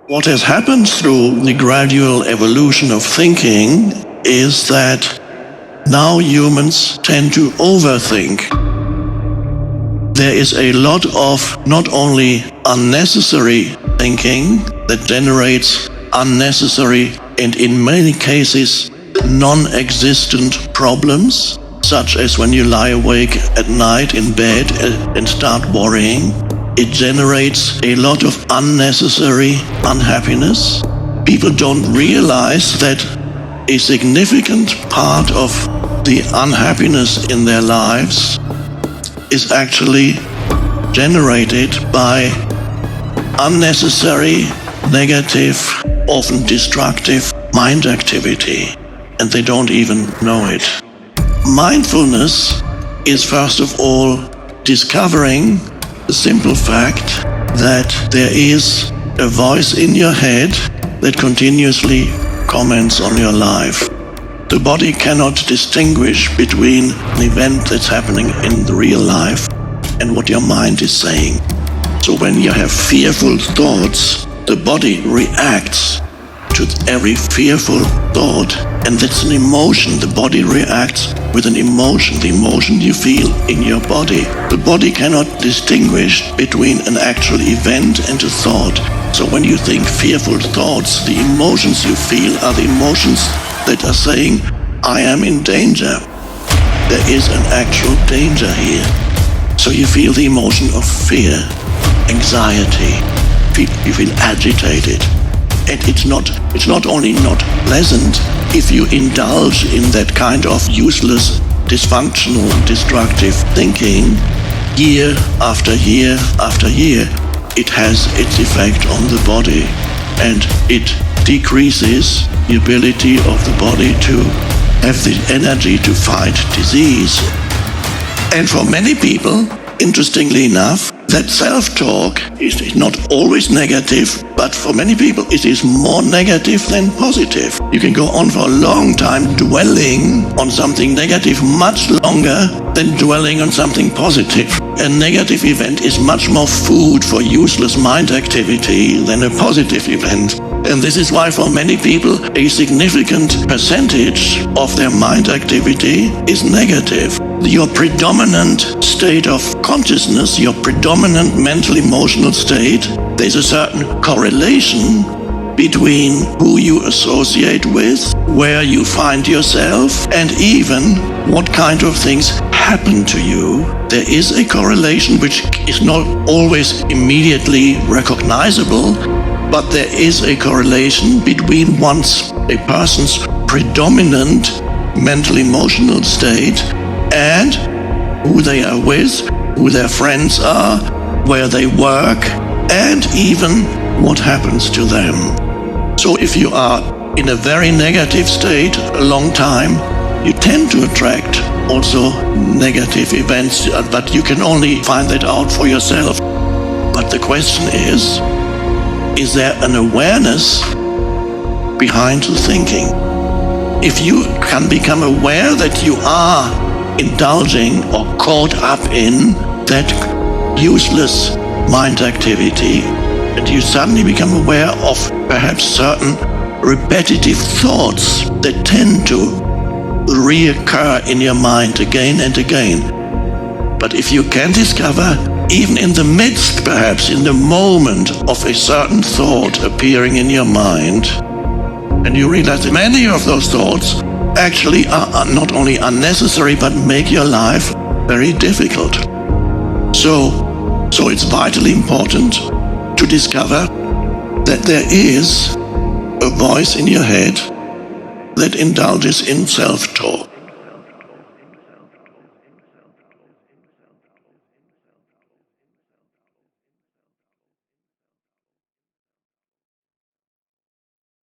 What has happened through the gradual evolution of thinking is that now humans tend to overthink. There is a lot of not only unnecessary thinking that generates unnecessary and in many cases non-existent problems, such as when you lie awake at night in bed and start worrying. It generates a lot of unnecessary unhappiness. People don't realize that a significant part of the unhappiness in their lives is actually generated by unnecessary, negative, often destructive mind activity, and they don't even know it. Mindfulness is first of all discovering the simple fact that there is a voice in your head that continuously comments on your life. The body cannot distinguish between an event that's happening in the real life and what your mind is saying. So when you have fearful thoughts, the body reacts to every fearful thought, and that's an emotion. The body reacts with an emotion, the emotion you feel in your body. The body cannot distinguish between an actual event and a thought. So when you think fearful thoughts, the emotions you feel are the emotions that are saying, I am in danger. There is an actual danger here. So you feel the emotion of fear, anxiety, you feel agitated. And it's not only not pleasant if you indulge in that kind of useless, dysfunctional, destructive thinking year after year after year. It has its effect on the body, and it decreases the ability of the body to have the energy to fight disease. And for many people, interestingly enough, that self-talk is not always negative, but for many people it is more negative than positive. You can go on for a long time dwelling on something negative, much longer than dwelling on something positive. A negative event is much more food for useless mind activity than a positive event. And this is why for many people a significant percentage of their mind activity is negative. Your predominant state of consciousness, your predominant mental emotional state, there's a certain correlation between who you associate with, where you find yourself, and even what kind of things happen to you. There is a correlation which is not always immediately recognizable, but there is a correlation between a person's predominant mental emotional state and who they are with, who their friends are, where they work, and even what happens to them. So if you are in a very negative state a long time, you tend to attract also negative events, but you can only find that out for yourself. But the question is there an awareness behind the thinking? If you can become aware that you are indulging or caught up in that useless mind activity, and you suddenly become aware of perhaps certain repetitive thoughts that tend to reoccur in your mind again and again. But if you can discover, even in the midst, perhaps in the moment of a certain thought appearing in your mind, and you realize that many of those thoughts actually are not only unnecessary, but make your life very difficult. So it's vitally important to discover that there is a voice in your head that indulges in self-talk.